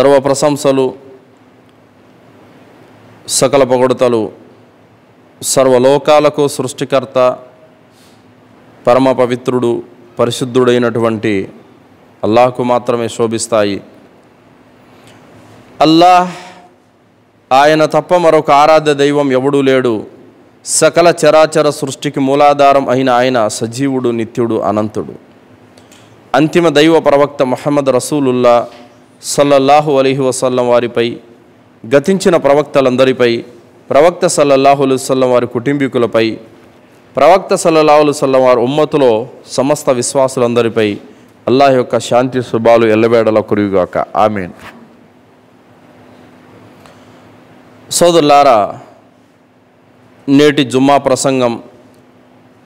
సర్వ ప్రశంసలు సకల పొగడుతలు సర్వలోకాలకు సృష్టికర్త పరమ పవిత్రుడు పరిశుద్ధుడైనటువంటి అల్లాహ్కు మాత్రమే శోభిస్తాయి. అల్లాహ్ ఆయన తప్ప మరొక ఆరాధ్య దైవం ఎవడూ లేడు. సకల చరాచర సృష్టికి మూలాధారం అయిన ఆయన సజీవుడు, నిత్యుడు, అనంతుడు. అంతిమ దైవ ప్రవక్త ముహమ్మద్ రసూలుల్లా సల్లల్లాహు అలైహి వసల్లం వారిపై, గతించిన ప్రవక్తలందరిపై, ప్రవక్త సల్లల్లాహు అలైహి వసల్లం వారి కుటుంబీకులపై, ప్రవక్త సల్లల్లాహు అలైహి వసల్లం వారి ఉమ్మతులో సమస్త విశ్వాసులందరిపై అల్లాహ్ యొక్క శాంతి శుభాలు ఎల్లవేళలా కురియుగాక. ఆమీన్. సోదరులారా, నేటి జుమ్మా ప్రసంగం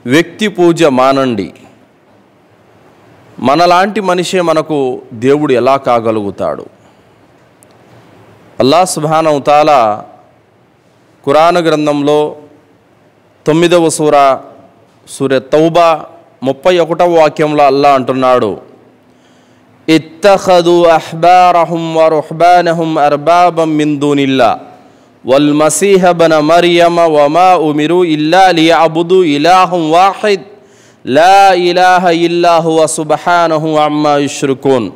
వ్యక్తి పూజ మానండి. మనలాంటి మనిషే మనకు దేవుడు ఎలా కాగలుగుతాడు? అల్లాహ్ సుబ్హానహు వ తఆలా ఖురాన్ గ్రంథంలో 9వ సూర తౌబా 31వ వాక్యంలో అల్లాహ్ అంటున్నాడు, ఇత్తఖదు అహ్బారహుం వ రుహ్బానహుం అర్బాబం మిన్ దూనిల్లా వల్ మసీహ ఇబ్న మర్యమ వమా ఉమిరు ఇల్లా లియఅబుదు ఇలాహం వాహిద్ లా ఇలాహ ఇల్లా హువ సుబ్హానహు అమ్మా యుష్రికూన్.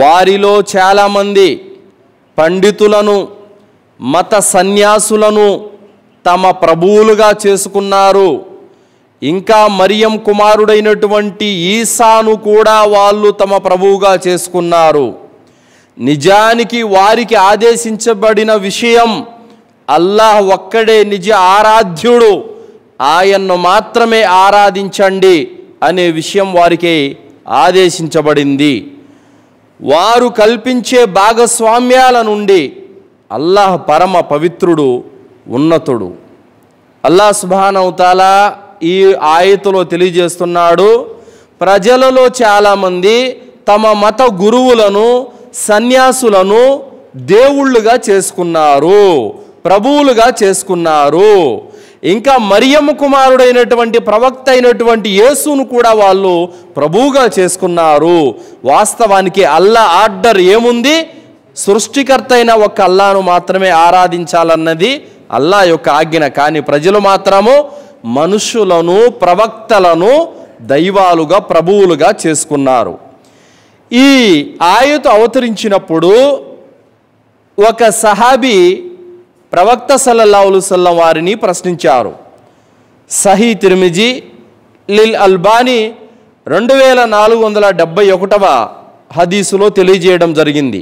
వారిలో చాలామంది పండితులను, మత సన్యాసులను తమ ప్రభువులుగా చేసుకున్నారు. ఇంకా మరియం కుమారుడైనటువంటి ఈసాను కూడా వాళ్ళు తమ ప్రభువుగా చేసుకున్నారు. నిజానికి వారికి ఆదేశించబడిన విషయం అల్లాహ్ ఒక్కడే నిజ ఆరాధ్యుడు, ఆయన్ను మాత్రమే ఆరాధించండి అనే విషయం వారికి ఆదేశించబడింది. వారు కల్పించే భాగస్వామ్యాల నుండి అల్లాహ్ పరమ పవిత్రుడు, ఉన్నతుడు. అల్లాహ్ సుబ్హానహు వ తఆలా ఈ ఆయతులో తెలియజేస్తున్నాడు, ప్రజలలో చాలామంది తమ మత గురువులను, సన్యాసులను దేవుళ్ళుగా చేసుకున్నారు, ప్రభువులుగా చేసుకున్నారు. ఇంకా మరియమ్మ కుమారుడైనటువంటి ప్రవక్త అయినటువంటి యేసును కూడా వాళ్ళు ప్రభువుగా చేసుకున్నారు. వాస్తవానికి అల్లాహ్ ఆర్డర్ ఏముంది? సృష్టికర్త అయిన ఒక అల్లాహ్ను మాత్రమే ఆరాధించాలన్నది అల్లాహ్ యొక్క ఆజ్ఞ. కానీ ప్రజలు మాత్రము మనుషులను, ప్రవక్తలను దైవాలుగా, ప్రభువులుగా చేసుకున్నారు. ఈ ఆయతు అవతరించినప్పుడు ఒక సహాబీ ప్రవక్త సల్లల్లాహు అలైహి వసల్లం వారిని ప్రశ్నించారు. సహీ తిర్మిజీ లిల్ అల్బానీ 2471వ హదీసులో తెలియజేయడం జరిగింది.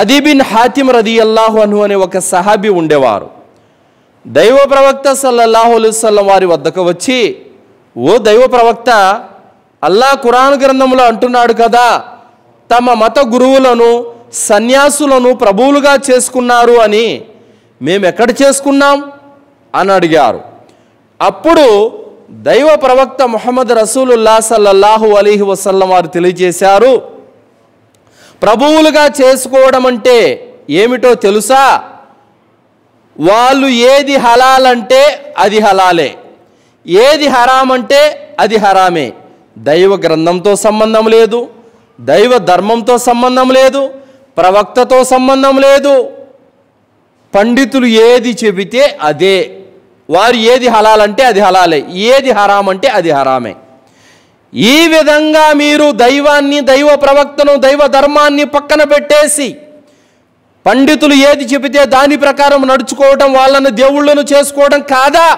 అదీ బిన్ హాతిమ్ రదియల్లాహు అన్హు అనే ఒక సహాబీ ఉండేవారు. దైవ ప్రవక్త సల్లల్లాహు అలైహి వసల్లం వారి వద్దకు వచ్చి, ఓ దైవ ప్రవక్త, అల్లాహ్ ఖురాన్ గ్రంథంలో అంటున్నాడు కదా, తమ మత గురువులను, సన్యాసులను ప్రభువులుగా చేసుకున్నారు అని. మేము ఎక్కడ చేసుకున్నాం అని అడిగారు. అప్పుడు దైవ ప్రవక్త ముహమ్మద్ రసూలుల్లా సల్లల్లాహు అలైహి వసల్లం వారు తెలియజేశారు, ప్రభువులుగా చేసుకోవడం అంటే ఏమిటో తెలుసా? వాళ్ళు ఏది హలాల్ అంటే అది హలాలే, ఏది హరాం అంటే అది హరామే. దైవ గ్రంథంతో సంబంధం లేదు, దైవ ధర్మంతో సంబంధం లేదు, ప్రవక్తతో సంబంధం లేదు. పండితులు ఏది చెబితే అదే. వారు ఏది హలాల్ అంటే అది హలాలే, ఏది హరాం అంటే అది హరామే. ఈ విధంగా మీరు దైవాన్ని, దైవ ప్రవక్తను, దైవ ధర్మాన్ని పక్కన పెట్టేసి పండితులు ఏది చెబితే దాని ప్రకారం నడుచుకోవడం, వాళ్ళని దేవుళ్ళను చేసుకోవడం కాదా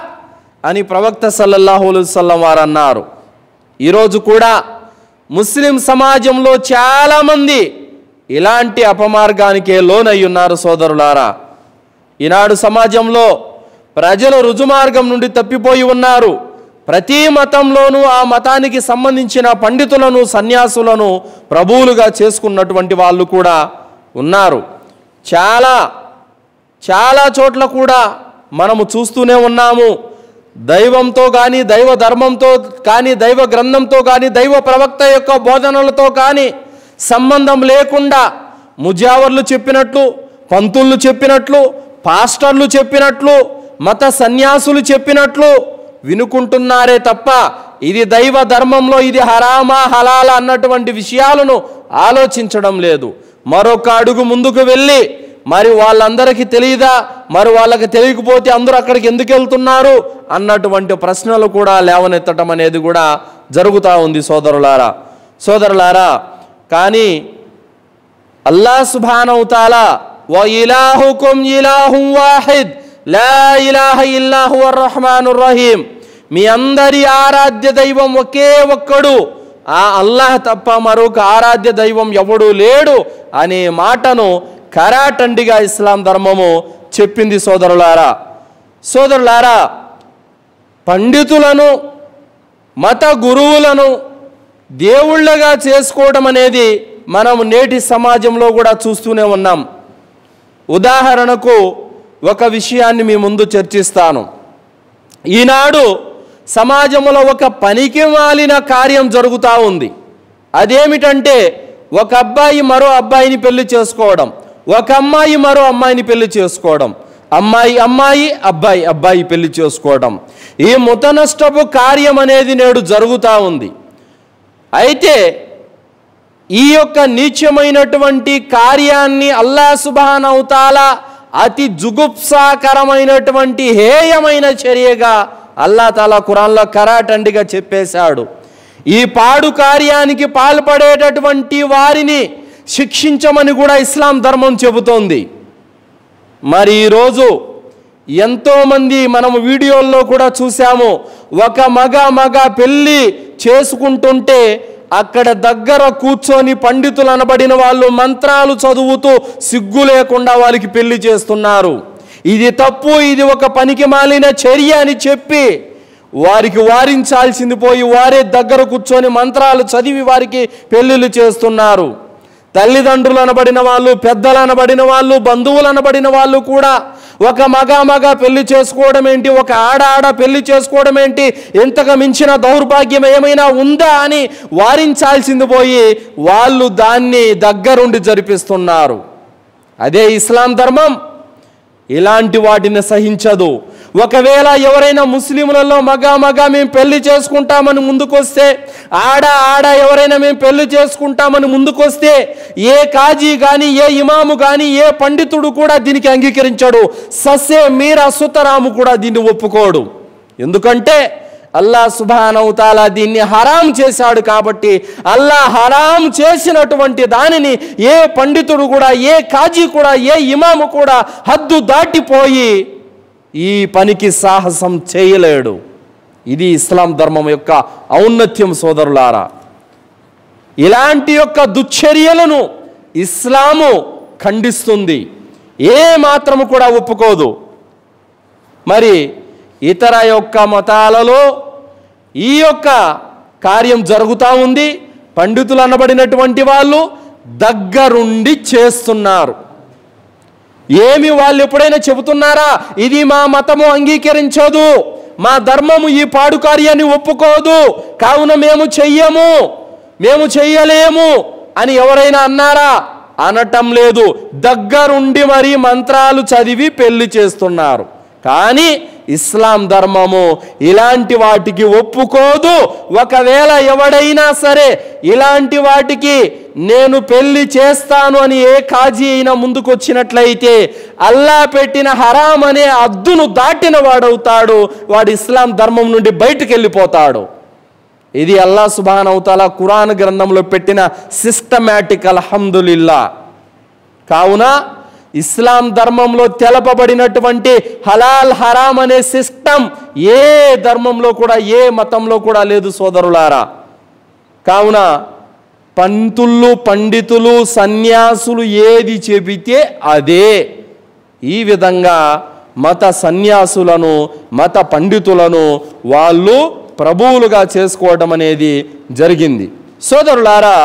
అని ప్రవక్త సల్లల్లాహు అలైహి వసల్లం వారు అన్నారు. ఈరోజు కూడా ముస్లిం సమాజంలో చాలామంది ఇలాంటి అపమార్గానికే లోనై ఉన్నారు. సోదరులారా, ఈనాడు సమాజంలో ప్రజలు రుజుమార్గం నుండి తప్పిపోయి ఉన్నారు. ప్రతి మతంలోనూ ఆ మతానికి సంబంధించిన పండితులను, సన్యాసులను ప్రభువులుగా చేసుకున్నటువంటి వాళ్ళు కూడా ఉన్నారు. చాలా చోట్ల కూడా మనము చూస్తూనే ఉన్నాము. దైవంతో కానీ, దైవ ధర్మంతో కానీ, దైవ గ్రంథంతో కానీ, దైవ ప్రవక్త యొక్క బోధనలతో కానీ సంబంధం లేకుండా ముజావర్లు చెప్పినట్లు, పంతుళ్ళు చెప్పినట్లు, పాస్టర్లు చెప్పినట్లు, మత సన్యాసులు చెప్పినట్లు వినుకుంటున్నారే తప్ప ఇది దైవ ధర్మంలో ఇది హరామా హలాలా అన్నటువంటి విషయాలను ఆలోచించడం లేదు. మరొక అడుగు ముందుకు వెళ్ళి మరి వాళ్ళందరికీ తెలియదా, మరి వాళ్ళకి తెలియకపోతే అందరూ అక్కడికి ఎందుకు వెళ్తున్నారు అన్నటువంటి ప్రశ్నలు కూడా లేవనెత్తడం అనేది కూడా జరుగుతూ ఉంది సోదరులారా. కానీ అల్లాహ్ సుబ్హానహు వ తఆలా వ ఇలాహుకుం ఇలాహుం వాహిద్ లా ఇలాహ ఇల్లా హువర్ రహమానుర్ రహీం, మీ అందరి ఆరాధ్య దైవం ఒకే ఒక్కడు, ఆ అల్లాహ్ తప్ప మరొక ఆరాధ్య దైవం ఎవడూ లేడు అనే మాటను కరాటండిగా ఇస్లాం ధర్మము చెప్పింది. సోదరులారా, పండితులను మత గురువులను దేవుళ్ళగా చేసుకోవడం అనేది మనం నేటి సమాజంలో కూడా చూస్తూనే ఉన్నాం. ఉదాహరణకు ఒక విషయాన్ని మీ ముందు చర్చిస్తాను. ఈనాడు సమాజంలో ఒక పనికి మాలిన కార్యం జరుగుతూ ఉంది. అదేమిటంటే ఒక అబ్బాయి మరో అబ్బాయిని పెళ్లి చేసుకోవడం, ఒక అమ్మాయి మరో అమ్మాయిని పెళ్లి చేసుకోవడం, అమ్మాయి అబ్బాయి పెళ్లి చేసుకోవడం. ఈ ముతనష్టపు కార్యం అనేది నేడు జరుగుతూ ఉంది. అయితే ఈ యొక్క నీచమైనటువంటి కార్యాన్ని అల్లాహ్ సుబ్హానహు వ తఆలా అతి జుగుప్సాకరమైనటువంటి హేయమైన చర్యగా అల్లాహ్ తాలా ఖురాన్లో కరాటండిగా చెప్పేశాడు. ఈ పాడు కార్యానికి పాల్పడేటటువంటి వారిని శిక్షించమని కూడా ఇస్లాం ధర్మం చెబుతోంది. మరి ఈరోజు ఎంతోమంది మనము వీడియోల్లో కూడా చూసాము, ఒక మగ పెళ్ళి చేసుకుంటుంటే అక్కడ దగ్గర కూర్చొని పండితులు అనబడిన వాళ్ళు మంత్రాలు చదువుతూ సిగ్గు లేకుండా వాళ్ళకి పెళ్లి చేస్తున్నారు. ఇది తప్పు, ఇది ఒక పనికి మాలిన చర్య అని చెప్పి వారికి వారించాల్సింది పోయి వారే దగ్గర కూర్చొని మంత్రాలు చదివి వారికి పెళ్ళిళ్ళు చేస్తున్నారు. తల్లిదండ్రులు అనబడిన వాళ్ళు, పెద్దలు అనబడిన వాళ్ళు, బంధువులు అనబడిన వాళ్ళు కూడా ఒక మగ పెళ్లి చేసుకోవడం ఏంటి, ఒక ఆడ పెళ్లి చేసుకోవడం ఏంటి, ఎంతగా మించిన దౌర్భాగ్యం ఏమైనా ఉందా అని వారించాల్సింది పోయి వాళ్ళు దాన్ని దగ్గరుండి జరిపిస్తున్నారు. అదే ఇస్లాం ధర్మం ఇలాంటి వాటిని సహించదు. ఒకవేళ ఎవరైనా ముస్లింలలో మగ మేము పెళ్లి చేసుకుంటామని ముందుకొస్తే, ఆడ ఎవరైనా మేము పెళ్లి చేసుకుంటామని ముందుకొస్తే ఏ కాజీ కానీ, ఏ ఇమాము కానీ, ఏ పండితుడు కూడా దీనికి అంగీకరించాడు. సస్సే మీరా సుతరాము కూడా దీన్ని ఒప్పుకోడు. ఎందుకంటే అల్లాహ్ సుబ్హానహు వ తఆలా దీన్ని హరాం చేశాడు. కాబట్టి అల్లాహ్ హరాం చేసినటువంటి దానిని ఏ పండితుడు కూడా, ఏ కాజీ కూడా, ఏ ఇమాము కూడా హద్దు దాటిపోయి ఈ పనికి సాహసం చేయలేడు. ఇది ఇస్లాం ధర్మం యొక్క ఔన్నత్యం సోదరులారా. ఇలాంటి యొక్క దుశ్చర్యలను ఇస్లాము ఖండిస్తుంది, ఏ మాత్రము కూడా ఒప్పుకోదు. మరి ఇతర యొక్క మతాలలో ఈ యొక్క కార్యం జరుగుతూ ఉంది. పండితులు అనబడినటువంటి వాళ్ళు దగ్గరుండి చేస్తున్నారు. ఏమి వాళ్ళు ఎప్పుడైనా చెబుతున్నారా, ఇది మా మతము అంగీకరించదు, మా ధర్మము ఈ పాడు కార్యాన్ని ఒప్పుకోదు, కావున మేము చెయ్యలేము అని ఎవరైనా అన్నారా? అనటం లేదు. దగ్గరుండి మరి మంత్రాలు చదివి పెళ్లి చేస్తున్నారు. కానీ ఇస్లాం ధర్మము ఇలాంటి వాటికి ఒప్పుకోదు. ఒకవేళ ఎవడైనా సరే ఇలాంటి వాటికి నేను పెళ్లి చేస్తాను అని ఏ కాజీ అయినా ముందుకొచ్చినట్లయితే అల్లాహ్ పెట్టిన హరాం అనే అద్దును దాటిన వాడవుతాడు. వాడు ఇస్లాం ధర్మం నుండి బయటికి వెళ్ళిపోతాడు. ఇది అల్లాహ్ సుబ్హానహు వ తఆలా ఖురాన్ గ్రంథంలో పెట్టిన సిస్టమాటిక్ అల్హమ్దులిల్లా. కావున ఇస్లాం ధర్మంలో తెలపబడినటువంటి హలాల్ హరాం అనే సిస్టమ్ ఏ ధర్మంలో కూడా, ఏ మతంలో కూడా లేదు సోదరులారా. కావున పండితులు సన్యాసులు ఏది చెబితే అదే. ఈ విధంగా మత సన్యాసులను, మత పండితులను వాళ్ళు ప్రభువులుగా చేసుకోవడం అనేది జరిగింది. సోదరులారా,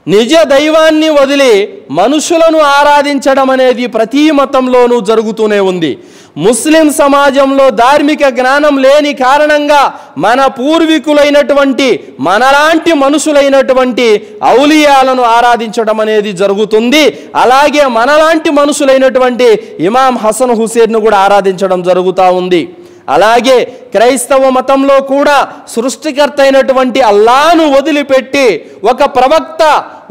నిజ దైవాన్ని వదిలి మనుషులను ఆరాధించడం అనేది ప్రతి మతంలోనూ జరుగుతూనే ఉంది. ముస్లిం సమాజంలో ధార్మిక జ్ఞానం లేని కారణంగా మన పూర్వీకులైనటువంటి, మనలాంటి మనుషులైనటువంటి ఔలియాలను ఆరాధించడం అనేది జరుగుతుంది. అలాగే మనలాంటి మనుషులైనటువంటి ఇమాం హసన్ హుసేన్ను కూడా ఆరాధించడం జరుగుతూ ఉంది. అలాగే క్రైస్తవ మతంలో కూడా సృష్టికర్త అయినటువంటి అల్లాను వదిలిపెట్టి ఒక ప్రవక్త,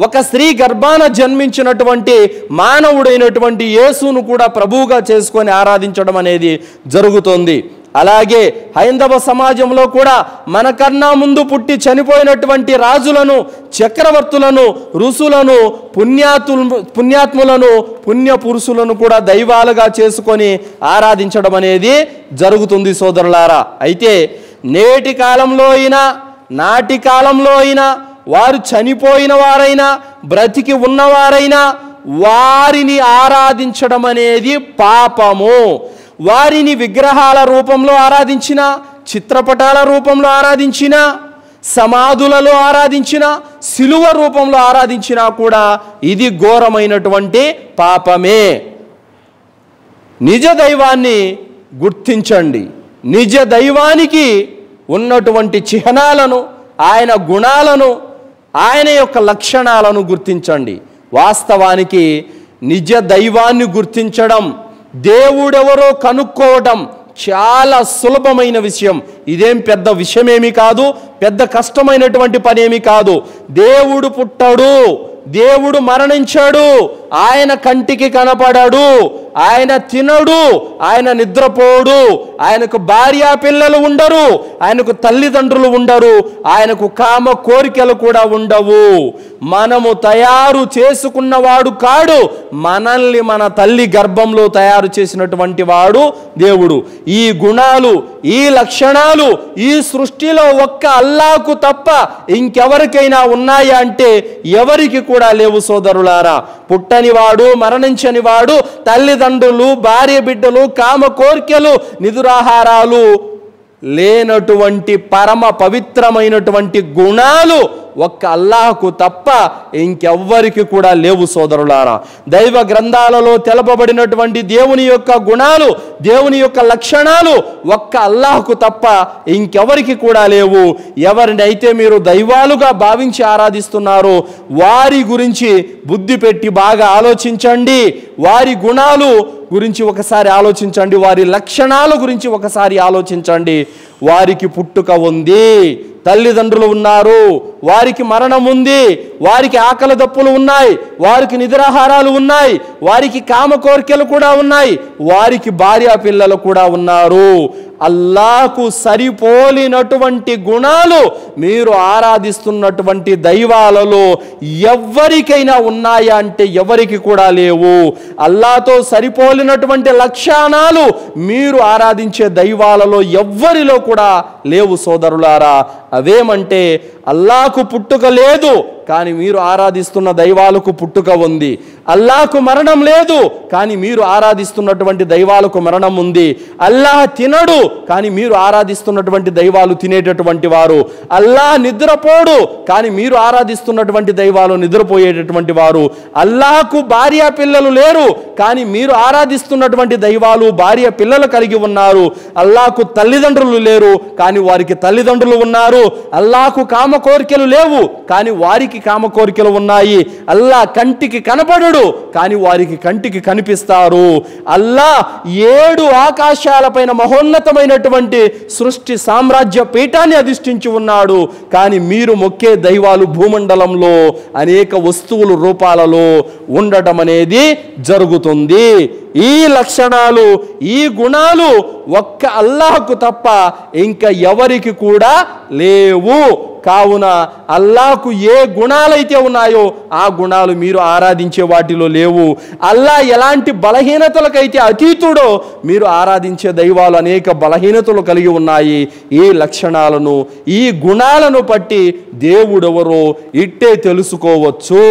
ఒక స్త్రీ గర్భాన జన్మించినటువంటి మానవుడైనటువంటి యేసును కూడా ప్రభువుగా చేసుకొని ఆరాధించడం అనేది జరుగుతుంది. అలాగే హైందవ సమాజంలో కూడా మనకన్నా ముందు పుట్టి చనిపోయినటువంటి రాజులను, చక్రవర్తులను, ఋషులను, పుణ్యాత్ములను, పుణ్యపురుషులను కూడా దైవాలుగా చేసుకొని ఆరాధించడం అనేది జరుగుతుంది సోదరులారా. అయితే నేటి కాలంలో అయినా, నాటి కాలంలో అయినా, వారు చనిపోయిన వారైనా, బ్రతికి ఉన్నవారైనా వారిని ఆరాధించడం అనేది పాపము. వారిని విగ్రహాల రూపంలో ఆరాధించిన, చిత్రపటాల రూపంలో ఆరాధించిన, సమాధులలో ఆరాధించిన, సిలువ రూపంలో ఆరాధించినా కూడా ఇది ఘోరమైనటువంటి పాపమే. నిజ దైవాన్ని గుర్తించండి. నిజ దైవానికి ఉన్నటువంటి చిహ్నాలను, ఆయన గుణాలను, ఆయన యొక్క లక్షణాలను గుర్తించండి. వాస్తవానికి నిజ దైవాన్ని గుర్తించడం, దేవుడెవరో కనుక్కోవడం చాలా సులభమైన విషయం. ఇదేం పెద్ద విషయమేమి కాదు, పెద్ద కష్టమైనటువంటి పనేమి కాదు. దేవుడు పుట్టాడు, దేవుడు మరణించాడు, ఆయన కంటికి కనపడాడు, ఆయన తినడు, ఆయన నిద్రపోడు, ఆయనకు భార్య పిల్లలు ఉండరు, ఆయనకు తల్లిదండ్రులు ఉండరు, ఆయనకు కామ కోరికలు కూడా ఉండవు. మనము తయారు చేసుకున్నవాడు కాడు, మనల్ని మన తల్లి గర్భంలో తయారు చేసినటువంటి వాడు దేవుడు. ఈ గుణాలు, ఈ లక్షణాలు ఈ సృష్టిలో ఒక్క అల్లాహకు తప్ప ఇంకెవరికైనా ఉన్నాయా అంటే ఎవరికి కూడా లేవు సోదరులారా. పుట్టనివాడు, మరణించనివాడు, తల్లిదండ్రులు, భార్య బిడ్డలు, కామ కోరికలు, నిదురాహారాలు లేనటువంటి పరమ పవిత్రమైనటువంటి గుణాలు ఒక్క అల్లాహకు తప్ప ఇంకెవ్వరికి కూడా లేవు సోదరులారా. దైవ గ్రంథాలలో తెలపబడినటువంటి దేవుని యొక్క గుణాలు, దేవుని యొక్క లక్షణాలు ఒక్క అల్లాహకు తప్ప ఇంకెవరికి కూడా లేవు. ఎవరినైతే మీరు దైవాలుగా భావించి ఆరాధిస్తున్నారో వారి గురించి బుద్ధి పెట్టి బాగా ఆలోచించండి. వారి గుణాలు గురించి ఒకసారి ఆలోచించండి, వారి లక్షణాల గురించి ఒకసారి ఆలోచించండి. వారికి పుట్టుక ఉంది, తల్లిదండ్రులు ఉన్నారు, వారికి మరణం ఉంది, వారికి ఆకలి దప్పులు ఉన్నాయి, వారికి నిద్రాహారాలు ఉన్నాయి, వారికి కామ కోరికలు కూడా ఉన్నాయి, వారికి భార్య పిల్లలు కూడా ఉన్నారు. అల్లాహకు సరిపోలినటువంటి గుణాలు మీరు ఆరాధిస్తున్నటువంటి దైవాలలో ఎవరికైనా ఉన్నాయా అంటే ఎవరికి కూడా లేవు. అల్లాహతో సరిపోలినటువంటి లక్షణాలు మీరు ఆరాధించే దైవాలలో ఎవ్వరిలో కూడా లేవు సోదరులారా. అవేమంటే అల్లాహకు పుట్టుక లేదు, కానీ మీరు ఆరాధిస్తున్న దైవాలకు పుట్టుక ఉంది. అల్లాహకు మరణం లేదు, కానీ మీరు ఆరాధిస్తున్నటువంటి దైవాలకు మరణం ఉంది. అల్లాహ్ తినడు, కానీ మీరు ఆరాధిస్తున్నటువంటి దైవాలు తినేటటువంటి వారు. అల్లాహ్ నిద్రపోడు, కానీ మీరు ఆరాధిస్తున్నటువంటి దైవాలు నిద్రపోయేటటువంటి వారు. అల్లాహకు భార్య పిల్లలు లేరు, కానీ మీరు ఆరాధిస్తున్నటువంటి దైవాలు భార్య పిల్లలు కలిగి ఉన్నారు. అల్లాహకు తల్లిదండ్రులు లేరు, కానీ వారికి తల్లిదండ్రులు ఉన్నారు. అల్లాహకు కామ కోరికలు లేవు, కానీ వారికి కామ కోరికలు ఉన్నాయి. అల్లాహ్ కంటికి కనపడడు, కానీ వారికి కంటికి కనిపిస్తారు. అల్లాహ్ 7 ఆకాశాలపైన మహోన్నతమైనటువంటి సృష్టి సామ్రాజ్య పీఠాన్ని అధిష్ఠించి ఉన్నాడు, కానీ మీరు మొక్కే దైవాలు భూమండలంలో అనేక వస్తువుల రూపాలలో ఉండటం అనేది జరుగుతుంది. ఈ లక్షణాలు, ఈ గుణాలు ఒక్క అల్లాహకు తప్ప ఇంకా ఎవరికి కూడా లేవు. కావున అల్లాహకు ఏ గుణాలైతే ఉన్నాయో ఆ గుణాలు మీరు ఆరాధించే వాటిలో లేవు. అల్లాహ్ ఎలాంటి బలహీనతలకైతే అతీతుడో మీరు ఆరాధించే దైవాలు అనేక బలహీనతలు కలిగి ఉన్నాయి. ఈ లక్షణాలను, ఈ గుణాలను బట్టి దేవుడెవరో ఇట్టే తెలుసుకోవచ్చు.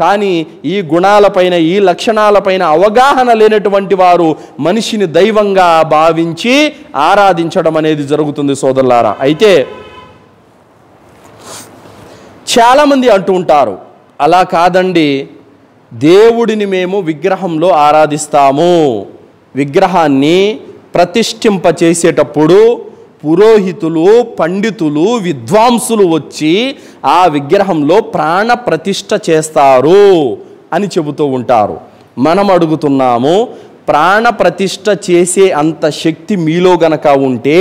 కానీ ఈ గుణాలపైన, ఈ లక్షణాలపైన అవగాహన లేనటువంటి వారు మనిషిని దైవంగా భావించి ఆరాధించడం అనేది జరుగుతుంది సోదరులారా. అయితే చాలామంది అంటూ ఉంటారు, అలా కాదండి, దేవుడిని మేము విగ్రహంలో ఆరాధిస్తాము. విగ్రహాన్ని ప్రతిష్ఠింపచేసేటప్పుడు పురోహితులు, పండితులు, విద్వాంసులు వచ్చి ఆ విగ్రహంలో ప్రాణ ప్రతిష్ఠ చేస్తారు అని చెబుతూ ఉంటారు. మనం అడుగుతున్నాము, ప్రాణ ప్రతిష్ఠ చేసే అంత శక్తి మీలో గనక ఉంటే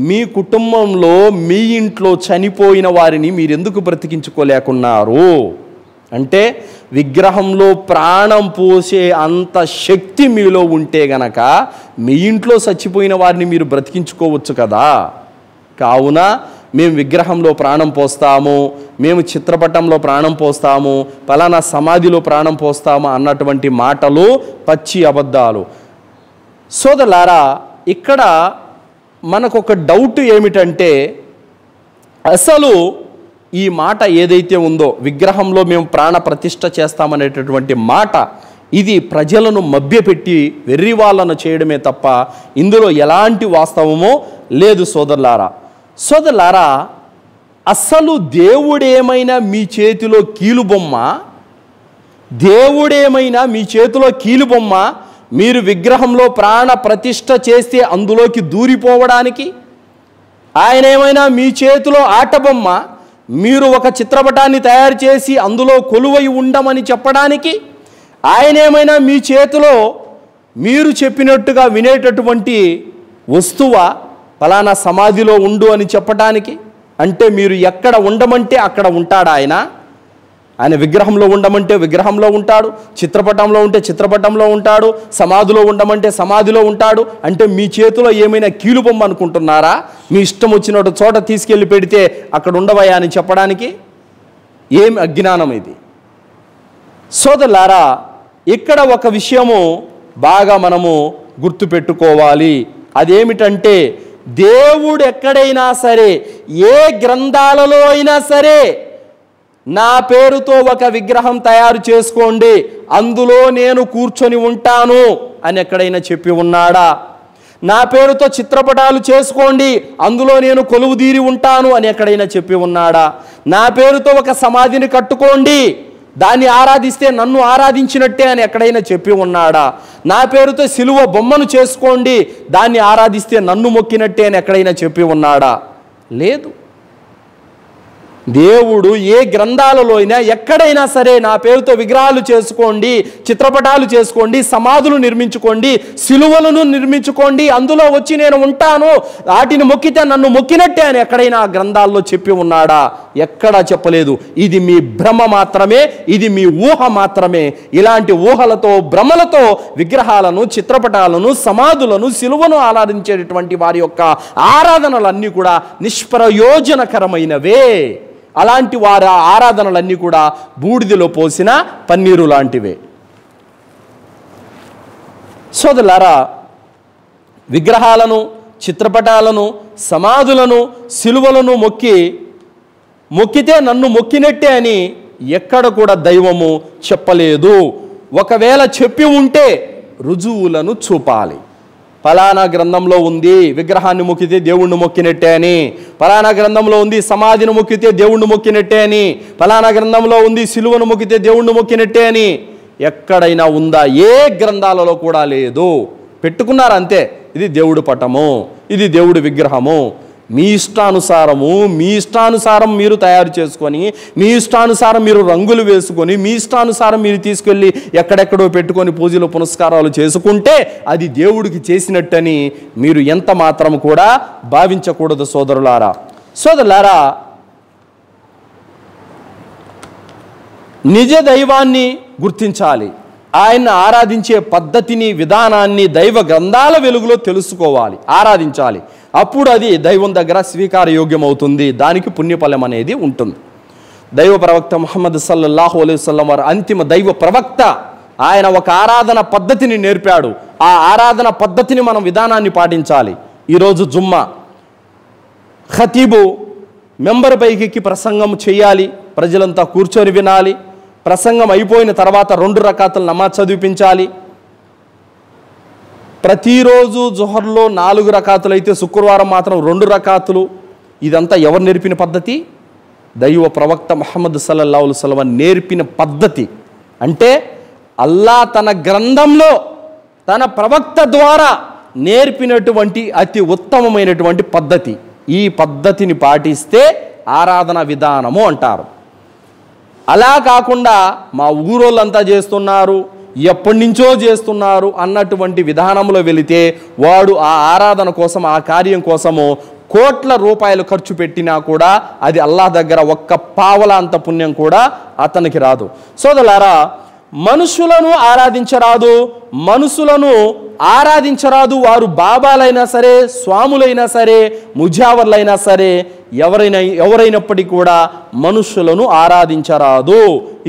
మీ కుటుంబంలో మీ ఇంట్లో చనిపోయిన వారిని మీరెందుకు బ్రతికించుకోలేకున్నారు? అంటే విగ్రహంలో ప్రాణం పోసే అంత శక్తి మీలో ఉంటే గనక మీ ఇంట్లో చచ్చిపోయిన వారిని మీరు బ్రతికించుకోవచ్చు కదా. కావున మేము విగ్రహంలో ప్రాణం పోస్తాము, మేము చిత్రపటంలో ప్రాణం పోస్తాము, పలానా సమాధిలో ప్రాణం పోస్తాము అన్నటువంటి మాటలు పచ్చి అబద్ధాలు. సోదరులారా, ఇక్కడ మనకొక డౌట్ ఏమిటంటే, అసలు ఈ మాట ఏదైతే ఉందో విగ్రహంలో మేము ప్రాణ ప్రతిష్ఠ చేస్తామనేటటువంటి మాట, ఇది ప్రజలను మభ్యపెట్టి వెర్రివాళ్ళను చేయడమే తప్ప ఇందులో ఎలాంటి వాస్తవమో లేదు. సోదరులారా, అసలు దేవుడేమైనా మీ చేతిలో కీలుబొమ్మ? దేవుడేమైనా మీ చేతిలో కీలుబొమ్మ మీరు విగ్రహంలో ప్రాణ ప్రతిష్ఠ చేస్తే అందులోకి దూరిపోవడానికి? ఆయన ఏమైనా మీ చేతిలో ఆటబొమ్మ మీరు ఒక చిత్రపటాన్ని తయారు చేసి అందులో కొలువై ఉండమని చెప్పడానికి? ఆయన ఏమైనా మీ చేతిలో మీరు చెప్పినట్టుగా వినేటటువంటి వస్తువా ఫలానా సమాధిలో ఉండు అని చెప్పడానికి? అంటే మీరు ఎక్కడ ఉండమంటే అక్కడ ఉంటాడు ఆయన విగ్రహంలో ఉండమంటే విగ్రహంలో ఉంటాడు, చిత్రపటంలో ఉంటే చిత్రపటంలో ఉంటాడు, సమాధిలో ఉండమంటే సమాధిలో ఉంటాడు. అంటే మీ చేతిలో ఏమైనా కీలుబొమ్మ అనుకుంటున్నారా? మీ ఇష్టం వచ్చినట్టు చోట తీసుకెళ్ళి పెడితే అక్కడ ఉండవయ్యా అని చెప్పడానికి? ఏం అజ్ఞానం ఇది! సోదరులారా, ఇక్కడ ఒక విషయము బాగా మనము గుర్తుపెట్టుకోవాలి. అదేమిటంటే, దేవుడు ఎక్కడైనా సరే, ఏ గ్రంథాలలో అయినా సరే, నా పేరుతో ఒక విగ్రహం తయారు చేసుకోండి, అందులో నేను కూర్చొని ఉంటాను అని ఎక్కడైనా చెప్పి ఉన్నాడా? నా పేరుతో చిత్రపటాలు చేసుకోండి, అందులో నేను కొలువుదీరి ఉంటాను అని ఎక్కడైనా చెప్పి ఉన్నాడా? నా పేరుతో ఒక సమాధిని కట్టుకోండి, దాన్ని ఆరాధిస్తే నన్ను ఆరాధించినట్టే అని ఎక్కడైనా చెప్పి ఉన్నాడా? నా పేరుతో సిలువ బొమ్మను చేసుకోండి, దాన్ని ఆరాధిస్తే నన్ను మొక్కినట్టే అని ఎక్కడైనా చెప్పి ఉన్నాడా? లేదు. దేవుడు ఏ గ్రంథాలలో అయినా ఎక్కడైనా సరే నా పేరుతో విగ్రహాలు చేసుకోండి, చిత్రపటాలు చేసుకోండి, సమాధులు నిర్మించుకోండి, సిలువలను నిర్మించుకోండి, అందులో వచ్చి నేను ఉంటాను, వాటిని మొక్కితే నన్ను మొక్కినట్టే అని ఎక్కడైనా ఆ గ్రంథాల్లో చెప్పి ఉన్నాడా? ఎక్కడా చెప్పలేదు. ఇది మీ భ్రమ మాత్రమే, ఇది మీ ఊహ మాత్రమే. ఇలాంటి ఊహలతో భ్రమలతో విగ్రహాలను, చిత్రపటాలను, సమాధులను, సిలువను ఆరాధించేటటువంటి వారి యొక్క ఆరాధనలన్నీ కూడా నిష్ప్రయోజనకరమైనవే. అలాంటి వారి ఆరాధనలన్నీ కూడా బూడిదలో పోసిన పన్నీరు లాంటివే. సోదరులారా, విగ్రహాలను, చిత్రపటాలను, సమాధులను, సిలువలను మొక్కితే నన్ను మొక్కినట్టే అని ఎక్కడ కూడా దైవము చెప్పలేదు. ఒకవేళ చెప్పి ఉంటే రుజువులను చూపాలి. ఫలానా గ్రంథంలో ఉంది విగ్రహాన్ని మొక్కితే దేవుణ్ణి మొక్కినట్టే అని, ఫలానా గ్రంథంలో ఉంది సమాధిని మొక్కితే దేవుణ్ణి మొక్కినట్టే అని, ఫలానా గ్రంథంలో ఉంది సిలువను మొక్కితే దేవుణ్ణి మొక్కినట్టే అని ఎక్కడైనా ఉందా? ఏ గ్రంథాలలో కూడా లేదు. పెట్టుకున్నారు అంతే, ఇది దేవుడి పటము, ఇది దేవుడి విగ్రహము. మీ ఇష్టానుసారం మీరు తయారు చేసుకొని, మీ ఇష్టానుసారం మీరు రంగులు వేసుకొని, మీ ఇష్టానుసారం మీరు తీసుకెళ్ళి ఎక్కడెక్కడో పెట్టుకొని పూజలు పునస్కారాలు చేసుకుంటే అది దేవుడికి చేసినట్టని మీరు ఎంత మాత్రం కూడా భావించకూడదు. సోదరులారా, నిజ దైవాన్ని గుర్తించాలి. ఆయన ఆరాధించే పద్ధతిని, విధానాన్ని దైవ గ్రంథాల వెలుగులో తెలుసుకోవాలి, ఆరాధించాలి. అప్పుడు అది దైవం దగ్గర స్వీకారయోగ్యం అవుతుంది, దానికి పుణ్యఫలం అనేది ఉంటుంది. దైవ ప్రవక్త ముహమ్మద్ సల్లల్లాహు అలైహి వసల్లం వారు అంతిమ దైవ ప్రవక్త. ఆయన ఒక ఆరాధన పద్ధతిని నేర్పాడు. ఆ ఆరాధన పద్ధతిని మనం విధానాన్ని పాటించాలి. ఈరోజు జుమ్మా ఖతీబు మెంబర్ పైకి ప్రసంగం చేయాలి, ప్రజలంతా కూర్చొని వినాలి. ప్రసంగం అయిపోయిన తర్వాత 2 రకాతులు నమాజ్ చదివించాలి. ప్రతిరోజు జుహర్లో 4 రకాతులు అయితే శుక్రవారం మాత్రం 2 రకాతులు. ఇదంతా ఎవరు నేర్పిన పద్ధతి? దైవ ప్రవక్త ముహమ్మద్ సల్లల్లాహు అలైహి వసల్లం నేర్పిన పద్ధతి. అంటే అల్లా తన గ్రంథంలో తన ప్రవక్త ద్వారా నేర్పినటువంటి అతి ఉత్తమమైనటువంటి పద్ధతి. ఈ పద్ధతిని పాటిస్తే ఆరాధన విధానము అంటారు. అలా కాకుండా మా ఊరోళ్ళంతా చేస్తున్నారు, ఎప్పటి నుంచో చేస్తున్నారు అన్నటువంటి విధానంలో వెళితే వాడు ఆ ఆరాధన కోసం, ఆ కార్యం కోసము కోట్ల రూపాయలు ఖర్చు పెట్టినా కూడా అది అల్లాహ్ దగ్గర ఒక్క పావల అంత పుణ్యం కూడా అతనికి రాదు. సోదరులారా, మనుషులను ఆరాధించరాదు, మనుషులను ఆరాధించరాదు. వారు బాబాలైనా సరే, స్వాములైనా సరే, ముజావర్లైనా సరే, ఎవరైనప్పటికీ కూడా మనుషులను ఆరాధించరాదు.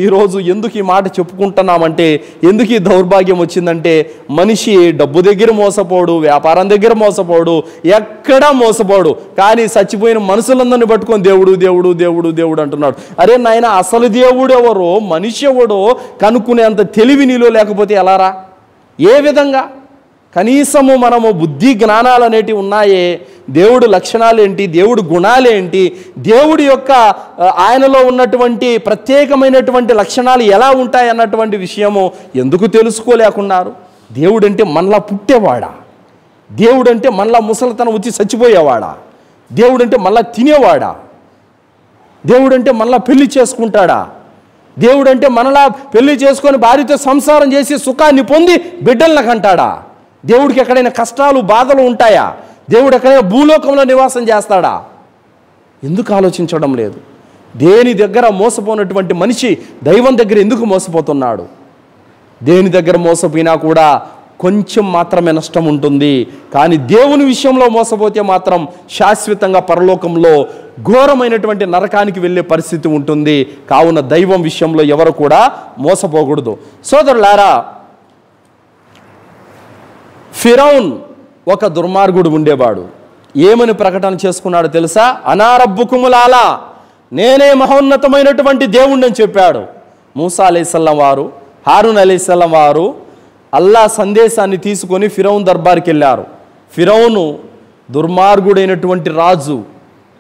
ఈరోజు ఎందుకు ఈ మాట చెప్పుకుంటున్నామంటే, ఎందుకు ఈ దౌర్భాగ్యం వచ్చిందంటే, మనిషి డబ్బు దగ్గర మోసపోడు, వ్యాపారం దగ్గర మోసపోడు, ఎక్కడా మోసపోడు. కానీ చచ్చిపోయిన మనుషులందరినీ పట్టుకొని దేవుడు దేవుడు దేవుడు దేవుడు అంటున్నాడు. అరే నాయన, అసలు దేవుడు ఎవరో, మనిషి ఎవడో కనుక్కునేంత తెలివి నీలో లేకపోతే ఎలారా? ఏ విధంగా? కనీసము మనము బుద్ధి జ్ఞానాలు అనేటివి ఉన్నాయే, దేవుడు లక్షణాలు ఏంటి, దేవుడు గుణాలు ఏంటి, దేవుడి యొక్క ఆయనలో ఉన్నటువంటి ప్రత్యేకమైనటువంటి లక్షణాలు ఎలా ఉంటాయి అన్నటువంటి విషయము ఎందుకు తెలుసుకోలేకున్నారు? దేవుడంటే మనలా పుట్టేవాడా? దేవుడంటే మనలా ముసలితనం వచ్చి చచ్చిపోయేవాడా? దేవుడంటే మళ్ళా తినేవాడా? దేవుడంటే మళ్ళా పెళ్లి చేసుకుంటాడా? దేవుడంటే మనలా పెళ్లి చేసుకొని భార్యతో సంసారం చేసి సుఖాన్ని పొంది బిడ్డలను కంటాడా? దేవుడికి ఎక్కడైనా కష్టాలు బాధలు ఉంటాయా? దేవుడు ఎక్కడైనా భూలోకంలో నివాసం చేస్తాడా? ఎందుకు ఆలోచించడం లేదు? దేని దగ్గర మోసపోయినటువంటి మనిషి దైవం దగ్గర ఎందుకు మోసపోతున్నాడు? దేని దగ్గర మోసపోయినా కూడా కొంచెం మాత్రమే నష్టం ఉంటుంది. కానీ దేవుని విషయంలో మోసపోతే మాత్రం శాశ్వతంగా పరలోకంలో ఘోరమైనటువంటి నరకానికి వెళ్ళే పరిస్థితి ఉంటుంది. కావున దైవం విషయంలో ఎవరు కూడా మోసపోకూడదు. సోదరులారా, ఫిరౌన్ ఒక దుర్మార్గుడు ఉండేవాడు. ఏమని ప్రకటన చేసుకున్నాడు తెలుసా? అనా రబ్బుకుముల్ ఆలా, నేనే మహోన్నతమైనటువంటి దేవుణ్ణని చెప్పాడు. మూసా అలైహిస్సలాం వారు, హారూన్ అలైహిస్సలాం వారు అల్లా సందేశాన్ని తీసుకొని ఫిరౌన్ దర్బార్కి వెళ్ళారు. ఫిరౌను దుర్మార్గుడైనటువంటి రాజు,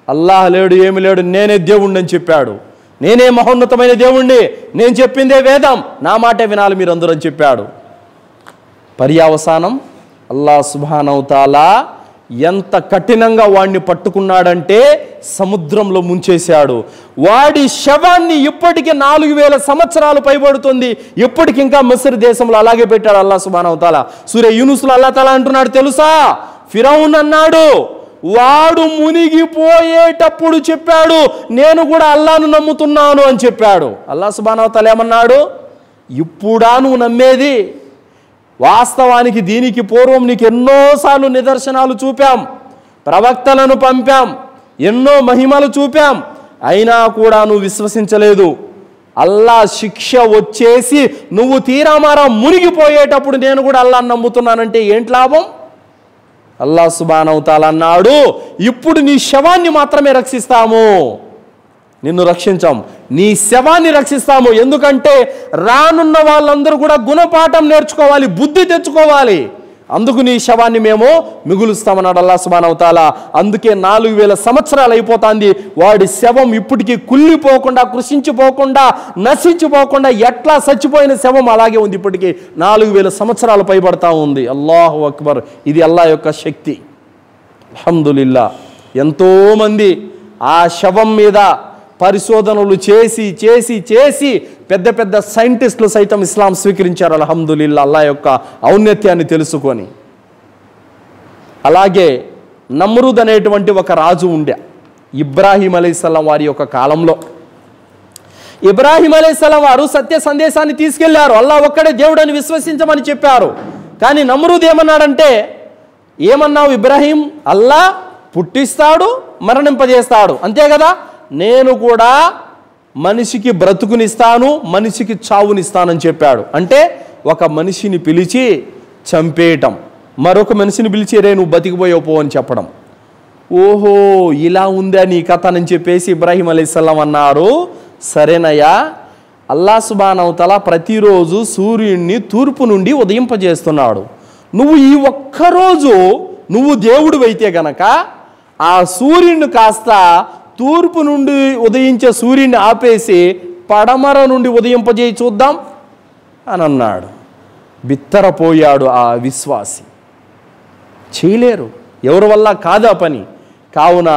అల్లాహ్ లేడు, ఏమి లేడు, నేనే దేవుణ్ణని చెప్పాడు. నేనే మహోన్నతమైన దేవుణ్ణి, నేను చెప్పిందే వేదం, నా మాటే వినాలి మీరందరూ అని చెప్పాడు. పర్యావసానం అల్లాహ్ సుబ్హానహు తఆలా ఎంత కఠినంగా వాడిని పట్టుకున్నాడంటే సముద్రంలో ముంచేశాడు. వాడి శవాన్ని ఇప్పటికీ 4000 సంవత్సరాలు పైబడుతుంది. ఇప్పటికి ఇంకా మిస్ర్ దేశంలో అలాగే పెట్టాడు అల్లాహ్ సుబ్హానహు తఆలా. సూరా యూనుస్లో అల్లాహ్ తఆలా అంటున్నాడు తెలుసా? ఫిరౌన్ అన్నాడు, వాడు మునిగిపోయేటప్పుడు చెప్పాడు నేను కూడా అల్లాహ్ను నమ్ముతున్నాను అని చెప్పాడు. అల్లాహ్ సుబ్హానహు తఆలా ఏమన్నాడు? ఇప్పుడా నువ్వు నమ్మేది? వాస్తవానికి దీనికి పూర్వం నీకు ఎన్నోసార్లు నిదర్శనాలు చూపాం, ప్రవక్తలను పంపాం, ఎన్నో మహిమలు చూపాం, అయినా కూడా నువ్వు విశ్వసించలేదు. అల్లా శిక్ష వచ్చేసి నువ్వు తీరామారా మునిగిపోయేటప్పుడు నేను కూడా అల్లాహ్ని నమ్ముతున్నానంటే ఏంటి లాభం? అల్లాహ్ సుబ్హానహు తఆలా అన్నాడు, ఇప్పుడు నీ శవాన్ని మాత్రమే రక్షిస్తాము, నిన్ను రక్షించాం, నీ శవాన్ని రక్షిస్తాము. ఎందుకంటే రానున్న వాళ్ళందరూ కూడా గుణపాఠం నేర్చుకోవాలి, బుద్ధి తెచ్చుకోవాలి. అందుకు నీ శవాన్ని మేము మిగులుస్తామన్నాడు అల్లాహ్ సుబ్హానహు తఆలా. అందుకే 4000 సంవత్సరాలు అయిపోతుంది. వాడి శవం ఇప్పటికీ కుళ్ళిపోకుండా, కృషించిపోకుండా, నశించిపోకుండా ఎట్లా చచ్చిపోయిన శవం అలాగే ఉంది. ఇప్పటికీ 4000 సంవత్సరాలు పైబడతా ఉంది. అల్లాహు అక్బర్. ఇది అల్లాహ్ యొక్క శక్తి. అల్హమ్దులిల్లా. ఎంతోమంది ఆ శవం మీద పరిశోధనలు చేసి చేసి చేసి పెద్ద పెద్ద సైంటిస్టులు సైతం ఇస్లాం స్వీకరించారు. అల్హమ్దులిల్లా, అల్లాహ్ యొక్క ఔన్నత్యాన్ని తెలుసుకొని. అలాగే నమ్రూద్ అనేటువంటి ఒక రాజు ఉండే, ఇబ్రాహీం అలైహిస్సలాం వారి యొక్క కాలంలో. ఇబ్రాహీం అలైహిస్సలాం వారు సత్య సందేశాన్ని తీసుకెళ్లారు, అల్లాహ్ ఒక్కడే దేవుడని విశ్వసించమని చెప్పారు. కానీ నమ్రూద్ ఏమన్నాడంటే, ఏమన్నావు ఇబ్రాహీం? అల్లాహ్ పుట్టిస్తాడు, మరణింపజేస్తాడు, అంతే కదా, నేను కూడా మనిషికి బ్రతుకునిస్తాను, మనిషికి చావునిస్తానని చెప్పాడు. అంటే ఒక మనిషిని పిలిచి చంపేయటం, మరొక మనిషిని పిలిచి రే నువ్వు బతికిపోయావు పో అని చెప్పడం. ఓహో, ఇలా ఉందా నీ కథ అని చెప్పేసి ఇబ్రాహీం అలైహిస్సలాం అన్నారు, సరేనయ్యా, అల్లాహ్ సుబ్హానహు తఆలా ప్రతిరోజు సూర్యుడిని తూర్పు నుండి ఉదయింపజేస్తున్నాడు. నువ్వు ఈ ఒక్కరోజు నువ్వు దేవుడు అయితే గనక ఆ సూర్యుడిని కాస్త తూర్పు నుండి ఉదయించే సూర్యుడిని ఆపేసి పడమర నుండి ఉదయింపజేయి చూద్దాం అని అన్నాడు. బిత్తరపోయాడు ఆ విశ్వాసి. చేయలేరు, ఎవరి వల్ల కాదా పని. కావున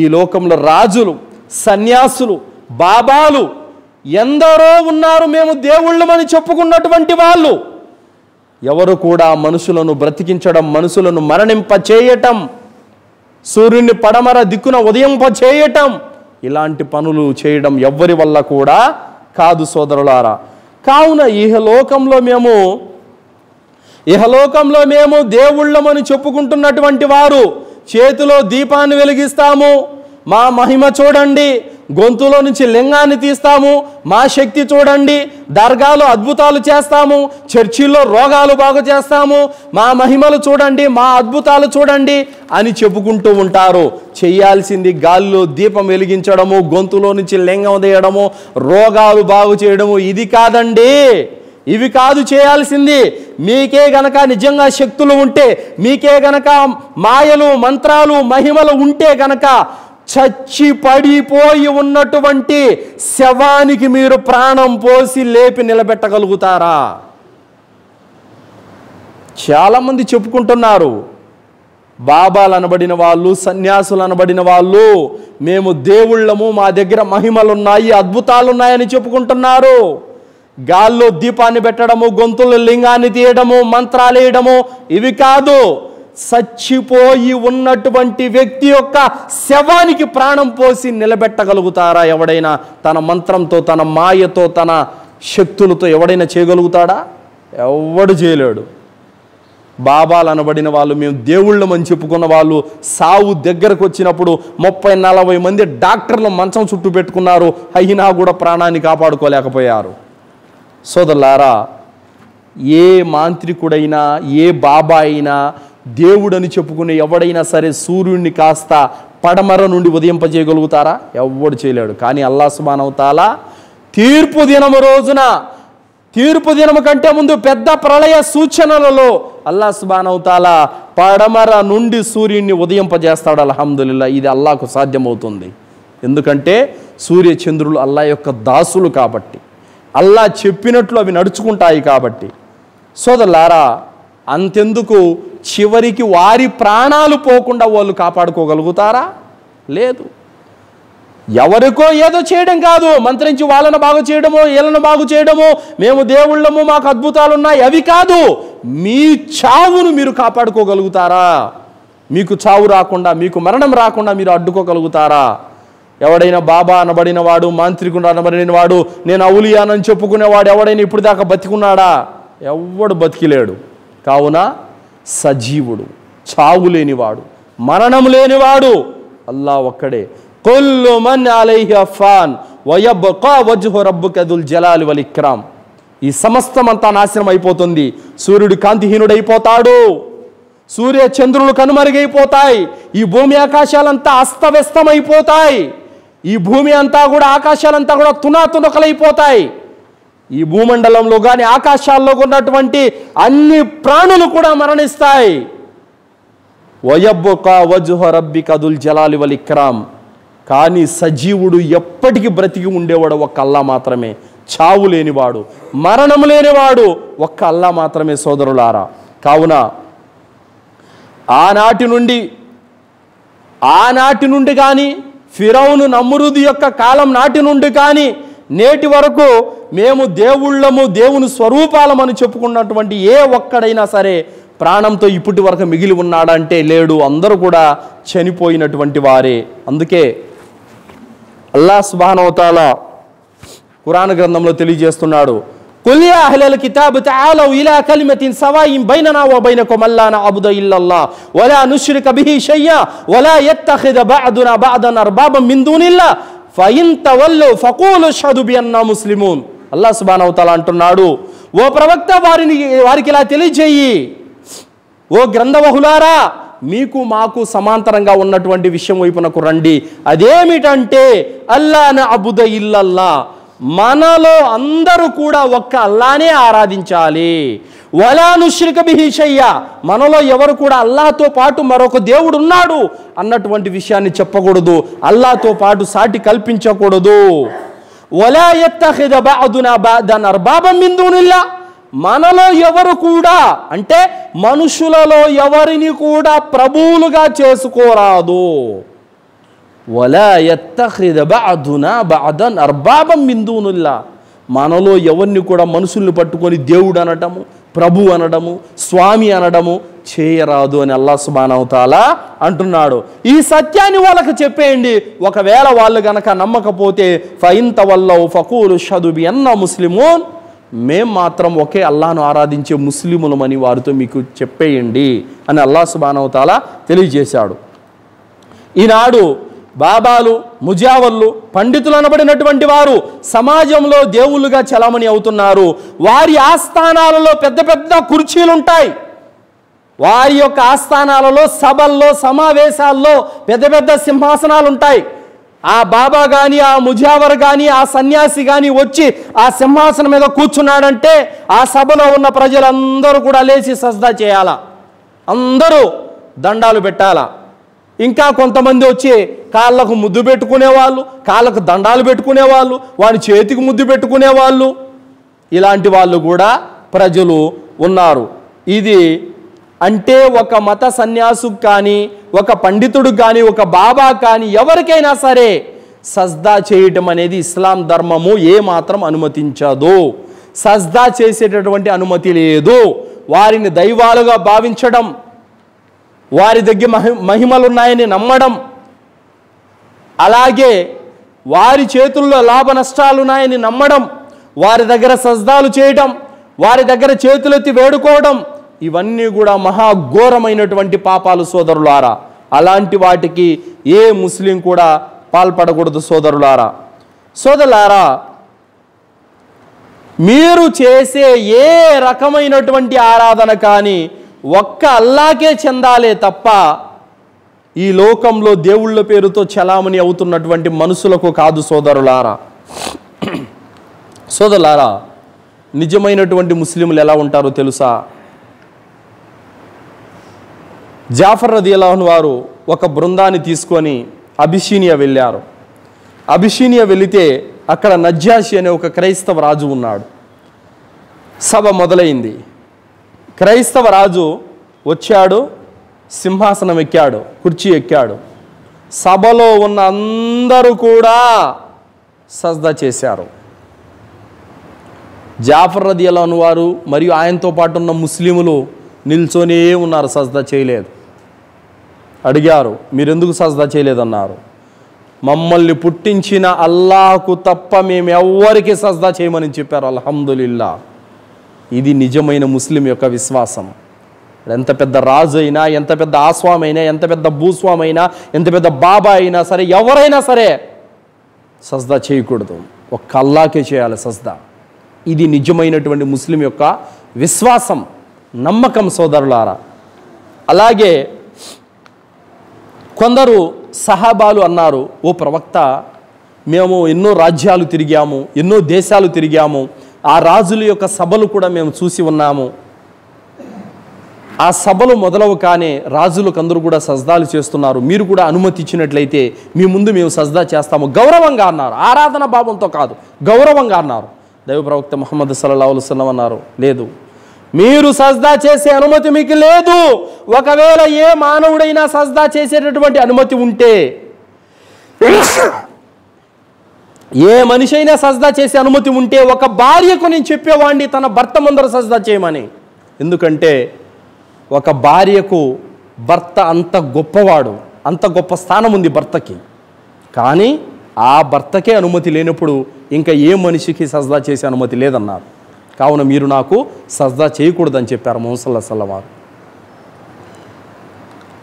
ఈ లోకంలో రాజులు, సన్యాసులు, బాబాలు ఎందరో ఉన్నారు, మేము దేవుళ్ళమని చెప్పుకున్నటువంటి వాళ్ళు ఎవరు కూడా మనుషులను బ్రతికించడం, మనుషులను మరణింపచేయటం, సూర్యుని పడమర దిక్కున ఉదయింపచేయటం, ఇలాంటి పనులు చేయడం ఎవ్వరి వల్ల కూడా కాదు సోదరులారా. కావున ఇహలోకంలో మేము దేవుళ్ళమని చెప్పుకుంటున్నటువంటి వారు చేతిలో దీపాన్ని వెలిగిస్తాము, మా మహిమ చూడండి, గొంతులో నుంచి లింగాన్ని తీస్తాము, మా శక్తి చూడండి, దర్గాలో అద్భుతాలు చేస్తాము, చర్చిల్లో రోగాలు బాగు చేస్తాము, మా మహిమలు చూడండి, మా అద్భుతాలు చూడండి అని చెప్పుకుంటూ ఉంటారు. చేయాల్సింది గాల్లో దీపం వెలిగించడము, గొంతులో నుంచి లింగం తీయడము, రోగాలు బాగు చేయడము ఇది కాదండి. ఇవి కాదు చేయాల్సింది. మీకే గనక నిజంగా శక్తులు ఉంటే, మీకే గనక మాయలు మంత్రాలు మహిమలు ఉంటే గనక చచ్చి పడిపోయి ఉన్నటువంటి శవానికి మీరు ప్రాణం పోసి లేపి నిలబెట్టగలుగుతారా? చాలామంది చెప్పుకుంటున్నారు, బాబాలు అనబడిన వాళ్ళు, సన్యాసులు అనబడిన వాళ్ళు, మేము దేవుళ్ళము, మా దగ్గర మహిమలున్నాయి, అద్భుతాలున్నాయని చెప్పుకుంటున్నారు. గాల్లో దీపాన్ని పెట్టడము, గొంతులో లింగాన్ని తీయడము, మంత్రాలు వేయడము ఇవి కాదు. చచ్చిపోయి ఉన్నటువంటి వ్యక్తి యొక్క శవానికి ప్రాణం పోసి నిలబెట్టగలుగుతారా ఎవడైనా? తన మంత్రంతో, తన మాయతో, తన శక్తులతో ఎవడైనా చేయగలుగుతాడా? ఎవడు చేయలేడు. బాబాలు అనబడిన వాళ్ళు, మేము దేవుళ్ళమని చెప్పుకున్న వాళ్ళు సావు దగ్గరకు వచ్చినప్పుడు 30-40 మంది డాక్టర్లు మంచం చుట్టూ పెట్టుకున్నారు, అయినా కూడా ప్రాణాన్ని కాపాడుకోలేకపోయారు. సోదరులారా, ఏ మాంత్రికుడైనా, ఏ బాబా అయినా, దేవుడని చెప్పుకునే ఎవడైనా సరే సూర్యుడిని కాస్త పడమర నుండి ఉదయింపజేయగలుగుతారా? ఎవడు చేయలేడు. కానీ అల్లాహ్ సుబ్హానహు వ తఆలా తీర్పు దినము కంటే ముందు పెద్ద ప్రళయ సూచనలలో అల్లాహ్ సుబ్హానహు వ తఆలా పడమర నుండి సూర్యుడిని ఉదయింపజేస్తాడు. అల్హమ్దులిల్లాహ్, ఇది అల్లాహ్కు సాధ్యమవుతుంది. ఎందుకంటే సూర్య చంద్రులు అల్లాహ్ యొక్క దాసులు కాబట్టి, అల్లాహ్ చెప్పినట్లు అవి నడుచుకుంటాయి కాబట్టి. సోదరులారా, అంతెందుకు, చివరికి వారి ప్రాణాలు పోకుండా వాళ్ళు కాపాడుకోగలుగుతారా? లేదు. ఎవరికో ఏదో చేయడం కాదు, మంత్రించి వాళ్ళను బాగు చేయడమో, వీళ్ళను బాగు చేయడమో, మేము దేవుళ్ళము, మాకు అద్భుతాలున్నాయి అవి కాదు. మీ చావును మీరు కాపాడుకోగలుగుతారా? మీకు చావు రాకుండా, మీకు మరణం రాకుండా మీరు అడ్డుకోగలుగుతారా? ఎవడైనా బాబా అనబడిన వాడు, మాంత్రికుడు అనబడిన వాడు, నేను ఔలియానని చెప్పుకునేవాడు ఎవడైనా ఇప్పుడు దాకా బతికున్నాడా? ఎవడు బతికిలేడు. కావున సజీవుడు, చావు లేనివాడు, మరణం లేనివాడు అల్లాహ్ ఒక్కడే. కుల్లు మన్ అలైహి ఫాన్ వయబ్కా వజ్హు రబ్బిక దుల్ జలాలి వల్ ఇక్రామ్. ఈ సమస్తమంతా నాశనం అయిపోతుంది. సూర్యుడు కాంతిహీనుడైపోతాడు, సూర్య చంద్రులు కనుమరుగైపోతాయి, ఈ భూమి ఆకాశాలంతా అస్తవ్యస్తమైపోతాయి, ఈ భూమి అంతా కూడా, ఆకాశాలంతా కూడా తునాతునకలైపోతాయి. ఈ భూమండలంలో కానీ ఆకాశాల్లో ఉన్నటువంటి అన్ని ప్రాణులు కూడా మరణిస్తాయి. వయబ్కా వజ్హు రబ్బిక దుల్ జలాలి వల్ ఇక్రామ్. కానీ సజీవుడు ఎప్పటికీ బ్రతికి ఉండేవాడు ఒక్క అల్లాహ్ మాత్రమే. చావు లేనివాడు, మరణం లేనివాడు ఒక్క అల్లాహ్ మాత్రమే సోదరులారా. కావున ఆనాటి నుండి కానీ, ఫిరౌను నమ్రుదు యొక్క కాలం నాటి నుండి కానీ నేటి వరకు మేము దేవుళ్ళము, దేవుని స్వరూపాలమని చెప్పుకున్నటువంటి ఏ ఒక్కడైనా సరే ప్రాణంతో ఇప్పటి వరకు మిగిలి ఉన్నాడంటే లేడు. అందరూ కూడా చనిపోయినటువంటి వారే. అందుకే అల్లాహ్ సుబ్హానహు వ తఆలా ఖురాన్ గ్రంథంలో తెలియజేస్తున్నాడు, కుల్ యా అహ్లల్ కితాబ్ తఆలూ ఇలా కలిమతిన్ సవాయిన్ బైననా వ బైనకుమ్ అల్లా నఅబుద ఇల్లల్లాహ్ వలా నుష్రిక బిహి షయ్యా వలా యత్తఖిద బఅదునా బఅదన్ అర్బాబన్ మిన్ దూనిల్లాహ్ ఫఇన్ తవల్లు ఫఖూలు అష్హదు బిఅన్నా ముస్లిమూన్. అల్లాహ్ సుబ్హానహు వ తఆలా అంటున్నాడు, ఓ ప్రవక్త వారికి ఇలా తెలియజేయి, ఓ గ్రంథవహులారా, మీకు మాకు సమాంతరంగా ఉన్నటువంటి విషయం వైపునకు రండి. అదేమిటంటే అల్లా నఅబుద ఇల్లల్లా, మనలో అందరూ కూడా ఒక్క అల్లానే ఆరాధించాలి. వలా నుష్రిక బిహి షయ్యా, మనలో ఎవరు కూడా అల్లాహ్తో పాటు మరొక దేవుడు ఉన్నాడు అన్నటువంటి విషయాన్ని చెప్పకూడదు, అల్లాహ్తో పాటు సాటి కల్పించకూడదు. వలా యత్తఖిద బఅదునా బఅదన్ అర్బాబన్ మిన్ దూనిల్లాహ్, మనలో ఎవరు కూడా, అంటే మనుషులలో ఎవరిని కూడా ప్రభువులుగా చేసుకోరాదు. వలా యత్తఖిద బఅదునా బఅదన్ అర్బాబన్ మిన్ దూనిల్లాహ్, మనలో ఎవరిని కూడా మనుషుల్ని పట్టుకొని దేవుడు అనడము, ప్రభు అనడము, స్వామి అనడము చేయరాదు అని అల్లాహ్ సుబ్హానహు వ తఆలా అంటున్నాడు. ఈ సత్యాన్ని వాళ్ళకి చెప్పేయండి. ఒకవేళ వాళ్ళు గనక నమ్మకపోతే ఫైన్ తవల్లౌ ఫకూలు షదు బి అన్నా ముస్లిమూన్, మేం మాత్రం ఒకే అల్లాహ్ను ఆరాధించే ముస్లిములమని వారితో మీకు చెప్పేయండి అని అల్లాహ్ సుబ్హానహు వ తఆలా తెలియజేశాడు. ఈనాడు బాబాలు, ముజావళ్ళు, పండితులు అనబడినటువంటి వారు సమాజంలో దేవుళ్ళుగా చలామణి అవుతున్నారు. వారి ఆస్థానాలలో పెద్ద పెద్ద కుర్చీలుంటాయి. వారి యొక్క ఆస్థానాలలో, సభల్లో, సమావేశాల్లో పెద్ద పెద్ద సింహాసనాలు ఉంటాయి. ఆ బాబా కానీ, ఆ ముజావర్ కానీ, ఆ సన్యాసి కానీ వచ్చి ఆ సింహాసనం మీద కూర్చున్నాడంటే ఆ సభలో ఉన్న ప్రజలందరూ కూడా లేచి సజ్దా చేయాలా, అందరూ దండాలు పెట్టాలా. ఇంకా కొంతమంది వచ్చి కాళ్ళకు ముద్దు పెట్టుకునేవాళ్ళు, కాళ్ళకు దండాలు పెట్టుకునేవాళ్ళు, వాడి చేతికి ముద్దు పెట్టుకునేవాళ్ళు, ఇలాంటి వాళ్ళు కూడా ప్రజలు ఉన్నారు. ఇది అంటే ఒక మత సన్యాసుకు కానీ, ఒక పండితుడికి కానీ, ఒక బాబా కానీ ఎవరికైనా సరే సజ్దా చేయటం అనేది ఇస్లాం ధర్మము ఏమాత్రం అనుమతించదు. సజ్దా చేసేటటువంటి అనుమతి లేదు. వారిని దైవాలుగా భావించడం, వారి దగ్గర మహిమలున్నాయని నమ్మడం, అలాగే వారి చేతుల్లో లాభ నష్టాలున్నాయని నమ్మడం, వారి దగ్గర సజ్దాలు చేయడం, వారి దగ్గర చేతులెత్తి వేడుకోవడం, ఇవన్నీ కూడా మహాఘోరమైనటువంటి పాపాలు సోదరులారా. అలాంటి వాటికి ఏ ముస్లిం కూడా పాల్పడకూడదు సోదరులారా. సోదరులారా, మీరు చేసే ఏ రకమైనటువంటి ఆరాధన కానీ ఒక్క అల్లాకే చెందాలే తప్ప ఈ లోకంలో దేవుళ్ళ పేరుతో చలామణి అవుతున్నటువంటి మనుషులకు కాదు సోదరులారా. సోదరులారా, నిజమైనటువంటి ముస్లింలు ఎలా ఉంటారో తెలుసా? జాఫర్ రదియల్లాహు అన్హు వారు ఒక బృందాన్ని తీసుకొని అబిషీనియా వెళ్ళారు. అబిషీనియా వెళితే అక్కడ నజ్జాషి అనే ఒక క్రైస్తవ రాజు ఉన్నాడు. సభ మొదలైంది. క్రైస్తవ రాజు వచ్చాడు, సింహాసనం ఎక్కాడు, కుర్చీ ఎక్కాడు. సభలో ఉన్న అందరూ కూడా సజ్దా చేశారు. జాఫర్ రదియల్లాహు అన్హు వారు మరియు ఆయనతో పాటు ఉన్న ముస్లిములు నిల్చొనే ఉన్నారు, సజ్దా చేయలేదు. అడిగారు, మీరెందుకు సజ్దా చేయలేదన్నారు. మమ్మల్ని పుట్టించిన అల్లాహకు తప్ప మేము ఎవ్వరికి సజ్దా చేయమని చెప్పారు. అల్హమ్దులిల్లా. ఇది నిజమైన ముస్లిం యొక్క విశ్వాసం. ఎంత పెద్ద రాజు అయినా, ఎంత పెద్ద ఆస్వామి అయినా, ఎంత పెద్ద భూస్వామి అయినా, ఎంత పెద్ద బాబా అయినా సరే, ఎవరైనా సరే సజ్దా చేయకూడదు. ఒక్క అల్లాకే చేయాలి సజ్దా. ఇది నిజమైనటువంటి ముస్లిం యొక్క విశ్వాసం, నమ్మకం సోదరులారా. అలాగే కొందరు సహాబాలు అన్నారు, ఓ ప్రవక్త, మేము ఎన్నో రాజ్యాలు తిరిగాము, ఎన్నో దేశాలు తిరిగాము, ఆ రాజుల యొక్క సభలు కూడా మేము చూసి ఉన్నాము. ఆ సభలు మొదలవు కానీ రాజులకు అందరూ కూడా సజ్దాలు చేస్తున్నారు. మీరు కూడా అనుమతి ఇచ్చినట్లయితే మీ ముందు మేము సజ్దా చేస్తాము, గౌరవంగా అన్నారు. ఆరాధన భావంతో కాదు, గౌరవంగా అన్నారు. దైవ ప్రవక్త ముహమ్మద్ సల్లల్లాహు అలైహి వసల్లం అన్నారు, లేదు, మీరు సజ్దా చేసే అనుమతి మీకు లేదు. ఒకవేళ ఏ మానవుడైనా సజ్దా చేసేటటువంటి అనుమతి ఉంటే, ఏ మనిషి అయినా సజ్దా చేసే అనుమతి ఉంటే ఒక భార్యకు నేను చెప్పేవాడిని తన భర్త ముందర సజ్దా చేయమని. ఎందుకంటే ఒక భార్యకు భర్త అంత గొప్పవాడు, అంత గొప్ప స్థానం ఉంది భర్తకి. కానీ ఆ భర్తకే అనుమతి లేనప్పుడు ఇంకా ఏ మనిషికి సజ్దా చేసే అనుమతి లేదన్నారు. కావున మీరు నాకు సజ్దా చేయకూడదని చెప్పారు ముహమ్మద్ సల్లల్లాహు అలైహి వసల్లం వారు.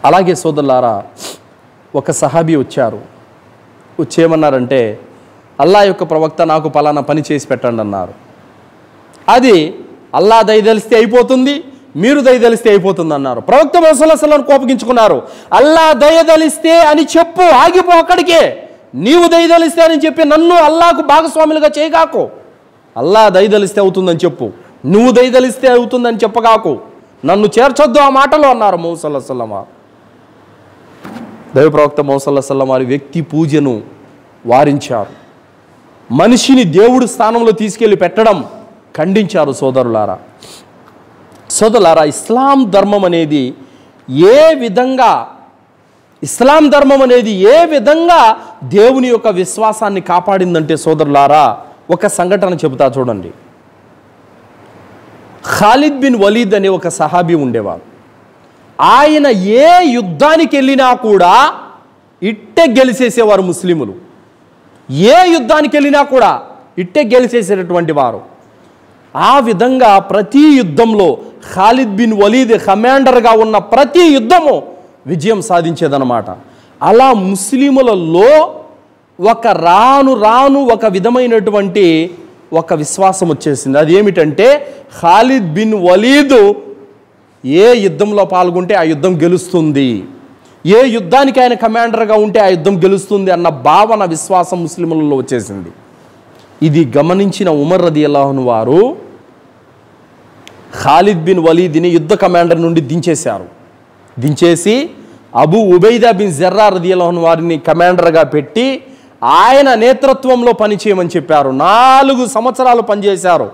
అలాగే సోదరులారా, ఒక సహాబీ వచ్చారు. వచ్చేమన్నారంటే, అల్లా యొక్క ప్రవక్త నాకు పలానా పని చేసి పెట్టండి అన్నారు. అది అల్లా దయదలిస్తే అయిపోతుంది, మీరు దయదలిస్తే అయిపోతుంది అన్నారు. ప్రవక్త ముహమ్మద్ సల్లల్లాహు అలైహి వసల్లం కోపగించుకున్నారు. అల్లా దయదలిస్తే అని చెప్పు, ఆగిపో అక్కడికే. నీవు దయదలిస్తే అని చెప్పి నన్ను అల్లాకు భాగస్వాములుగా చేయగాకు. అల్లా దయదలిస్తే అవుతుందని చెప్పు, నువ్వు దయదలిస్తే అవుతుందని చెప్పగాకు, నన్ను చేర్చొద్దు ఆ మాటలు అన్నారు ముహమ్మద్ సల్లల్లాహు అలైహి వసల్లం. దైవ ప్రవక్త ముహమ్మద్ సల్లల్లాహు అలైహి వసల్లం వారి వ్యక్తి పూజను వారించారు. మనిషిని దేవుడి స్థానంలో తీసుకెళ్ళి పెట్టడం ఖండించారు. సోదరులారా, ఇస్లాం ధర్మం అనేది ఏ విధంగా దేవుని యొక్క విశ్వాసాన్ని కాపాడిందంటే సోదరులారా, ఒక సంఘటన చెబుతా చూడండి. ఖాలిద్ బిన్ వలీద్ అనే ఒక సహాబీ ఉండేవారు. ఆయన ఏ యుద్ధానికి వెళ్ళినా కూడా ఇట్టే గెలిచేసేవారు. ముస్లిములు ఏ యుద్ధానికి వెళ్ళినా కూడా ఇట్టే గెలిచేసేటటువంటి వారు. ఆ విధంగా ప్రతి యుద్ధంలో ఖాలిద్ బిన్ వలీద్ కమాండర్గా ఉన్న ప్రతి యుద్ధము విజయం సాధించేదన్నమాట. అలా ముస్లిములలో రాను రాను ఒక విధమైనటువంటి ఒక విశ్వాసం వచ్చేసింది. అదేమిటంటే ఖాలిద్ బిన్ వలీద్ ఏ యుద్ధంలో పాల్గొంటే ఆ యుద్ధం గెలుస్తుంది, ఏ యుద్ధానికి ఆయన కమాండర్గా ఉంటే ఆ యుద్ధం గెలుస్తుంది అన్న భావన, విశ్వాసం ముస్లిములలో వచ్చేసింది. ఇది గమనించిన ఉమర్ రదియల్లాహు అన్హు వారు ఖాలిద్ బిన్ వలీద్ని యుద్ధ కమాండర్ నుండి దించేశారు. దించేసి అబూ ఉబైదా బిన్ జర్రా రదియల్లాహు అన్హు వారిని కమాండర్గా పెట్టి ఆయన నేతృత్వంలో పనిచేయమని చెప్పారు. 4 సంవత్సరాలు పనిచేశారు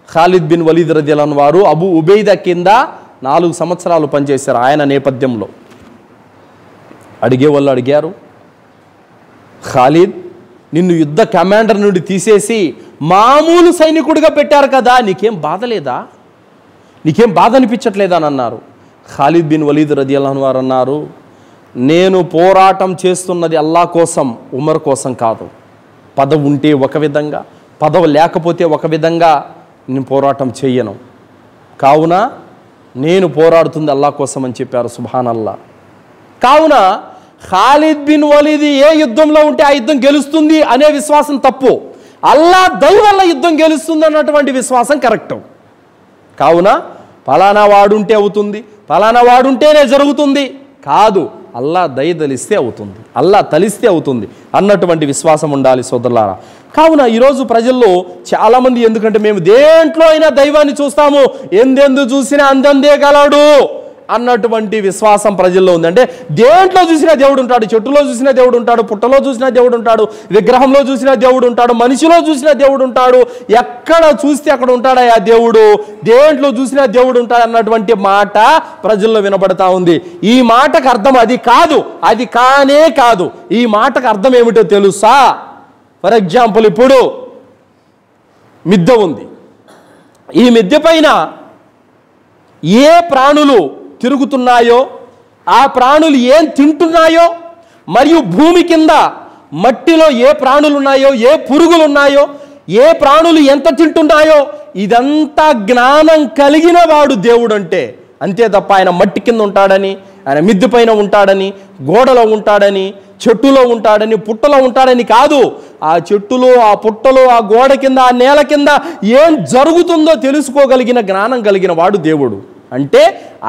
ఖాలిద్ బిన్ వలీద్ రదియల్లాహు అన్హు వారు. అబూ ఉబైదా కింద 4 సంవత్సరాలు పనిచేశారు ఆయన నేపథ్యంలో. అడిగేవాళ్ళు అడిగారు, ఖాలిద్, నిన్ను యుద్ధ కమాండర్ నుండి తీసేసి మామూలు సైనికుడిగా పెట్టారు కదా, నీకేం బాధ లేదా, నీకేం బాధ అనిపించట్లేదా అని అన్నారు. ఖాలిద్ బిన్ వలీద్ రదియల్లాహు అన్హు వారు అన్నారు, నేను పోరాటం చేస్తున్నది అల్లాహ్ కోసం, ఉమర్ కోసం కాదు. పదవి ఉంటే ఒక విధంగా, పదవి లేకపోతే ఒక విధంగా నేను పోరాటం చెయ్యను. కావున నేను పోరాడుతుంది అల్లాహ్ కోసం అని చెప్పారు. సుబ్హానల్లాహ్. కావున ఖాలిద్ బిన్ వలీద్ ఏ యుద్ధంలో ఉంటే ఆ యుద్ధం గెలుస్తుంది అనే విశ్వాసం తప్పు. అల్లాహ్ దయ వల్ల యుద్ధం గెలుస్తుంది అన్నటువంటి విశ్వాసం కరెక్ట్. కావున ఫలానా వాడుంటే అవుతుంది, ఫలానా వాడుంటేనే జరుగుతుంది కాదు, అల్లాహ్ దయ తలిస్తే అవుతుంది, అల్లాహ్ తలిస్తే అవుతుంది అన్నటువంటి విశ్వాసం ఉండాలి సోదరులారా. కావున ఈరోజు ప్రజల్లో చాలామంది, ఎందుకంటే మేము దేంట్లో అయినా దైవాన్ని చూస్తాము, ఎందెందు చూసినా అందందే గలడు అన్నటువంటి విశ్వాసం ప్రజల్లో ఉంది. అంటే దేంట్లో చూసినా దేవుడు ఉంటాడు, చెట్టులో చూసినా దేవుడు ఉంటాడు, పుట్టలో చూసినా దేవుడు ఉంటాడు, విగ్రహంలో చూసినా దేవుడు ఉంటాడు, మనిషిలో చూసినా దేవుడు ఉంటాడు, ఎక్కడ చూస్తే అక్కడ ఉంటాడా ఆ దేవుడు, దేంట్లో చూసినా దేవుడు ఉంటాడు అన్నటువంటి మాట ప్రజల్లో వినబడతా ఉంది. ఈ మాటకు అర్థం అది కాదు, అది కానే కాదు. ఈ మాటకు అర్థం ఏమిటో తెలుసా? ఫర్ ఎగ్జాంపుల్, ఇప్పుడు మిద్దె ఉంది. ఈ మిద్దె పైన ఏ ప్రాణులు తిరుగుతున్నాయో, ఆ ప్రాణులు ఏం తింటున్నాయో, మరియు భూమి కింద మట్టిలో ఏ ప్రాణులు ఉన్నాయో, ఏ పురుగులు ఉన్నాయో, ఏ ప్రాణులు ఎంత తింటున్నాయో, ఇదంతా జ్ఞానం కలిగిన వాడు దేవుడు అంటే. అంతే తప్ప ఆయన మట్టి కింద ఉంటాడని, ఆయన మిద్దె పైన ఉంటాడని, గోడలో ఉంటాడని, చెట్టులో ఉంటాడని, పుట్టలో ఉంటాడని కాదు. ఆ చెట్టులో, ఆ పుట్టలో, ఆ గోడ కింద, ఆ నేల కింద ఏం జరుగుతుందో తెలుసుకోగలిగిన జ్ఞానం కలిగిన వాడు దేవుడు. అంటే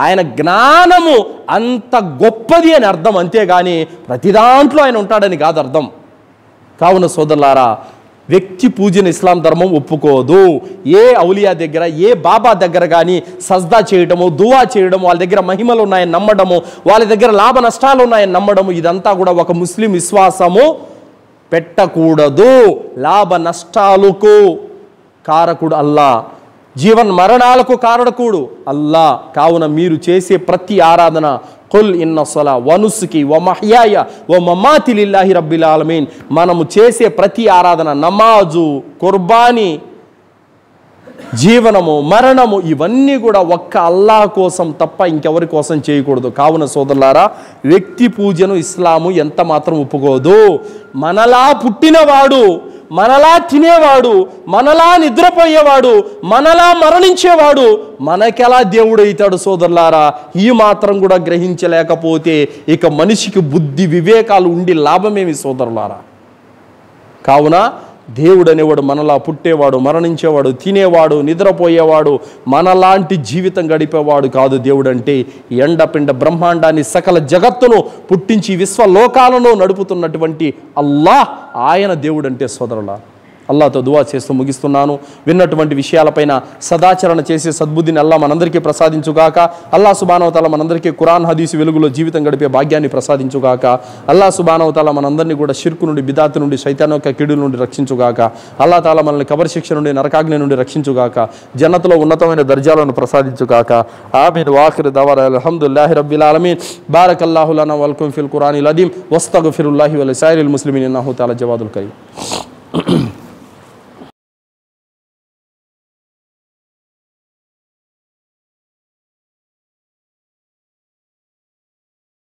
ఆయన జ్ఞానము అంత గొప్పది అని అర్థం, అంతేగాని ప్రతి దాంట్లో ఆయన ఉంటాడని కాదు అర్థం. కావున సోదరులారా, వ్యక్తి పూజను ఇస్లాం ధర్మం ఒప్పుకోదు. ఏ ఔలియా దగ్గర, ఏ బాబా దగ్గర కానీ సజ్దా చేయడము, దువా చేయడము, వాళ్ళ దగ్గర మహిమలు ఉన్నాయని నమ్మడము, వాళ్ళ దగ్గర లాభ నష్టాలు ఉన్నాయని నమ్మడము, ఇదంతా కూడా ఒక ముస్లిం విశ్వాసము పెట్టకూడదు. లాభ నష్టాలకు కారకుడు అల్లాహ్, జీవన్ మరణాలకు కారకుడు అల్లాహ్. కావున మీరు చేసే ప్రతి ఆరాధన, కుల్ ఇన్న సలా వనుసుకి వ మహ్యాయ వ మమాతి లిల్లాహి రబ్బిల్ ఆలమీన్, మనము చేసే ప్రతి ఆరాధన, నమాజు, కుర్బానీ, జీవనము, మరణము, ఇవన్నీ కూడా ఒక్క అల్లాహ్ కోసం తప్ప ఇంకెవరి కోసం చేయకూడదు. కావున సోదరులారా, వ్యక్తి పూజను ఇస్లాము ఎంత మాత్రం ఒప్పుకోదు. మనలా పుట్టినవాడు, మనలా తినేవాడు, మనలా నిద్రపోయేవాడు, మనలా మరణించేవాడు మనకెలా దేవుడు అవుతాడు సోదరులారా? ఈ మాత్రం కూడా గ్రహించలేకపోతే ఇక మనిషికి బుద్ధి వివేకాలు ఉండి లాభమేమి సోదరులారా? కావున దేవుడు అనేవాడు మనలా పుట్టేవాడు, మరణించేవాడు, తినేవాడు, నిద్రపోయేవాడు, మనలాంటి జీవితం గడిపేవాడు కాదు. దేవుడు అంటే ఎండపిండ బ్రహ్మాండాన్ని, సకల జగత్తును పుట్టించి విశ్వలోకాలను నడుపుతున్నటువంటి అల్లాహ్, ఆయన దేవుడు అంటే సోదరులా. అల్లాహ్తో దువా చేస్తూ ముగిస్తున్నాను. విన్నటువంటి విషయాలపైన సదాచరణ చేసే సద్బుద్ధిని అల్లాహ్ మనందరికీ ప్రసాదించుగాక. అల్లాహ్ సుబ్హానహు వ తఆలా మనందరికీ ఖురాన్ హదీసు వెలుగులో జీవితం గడిపే భాగ్యాన్ని ప్రసాదించుగాక. అల్లాహ్ సుబ్హానహు వ తఆలా మనందరినీ కూడా షిర్కు నుండి, బిదాత్ నుండి, శైతాన్ యొక్క కీడుల నుండి రక్షించుగాక. అల్లాహ్ తాలా మనల్ని కబర్ శిక్ష నుండి, నరకాగ్ని నుండి రక్షించుగాక. జన్నతులో ఉన్నతమైన దర్జాలను ప్రసాదించుగాక. ఆమీన్. వాఖిరు దవానా అల్హమ్దులిల్లాహి రబ్బిల్ ఆలమీన్. బారకల్లాహు లనా వలకుం ఫిల్ ఖురానిల్ అదీమ్ వస్తగ్ఫిరుల్లాహి వలిసాయిరిల్ ముస్లిమీన్ ఇన్నహు తఆలా జవాదుల్ కరీం.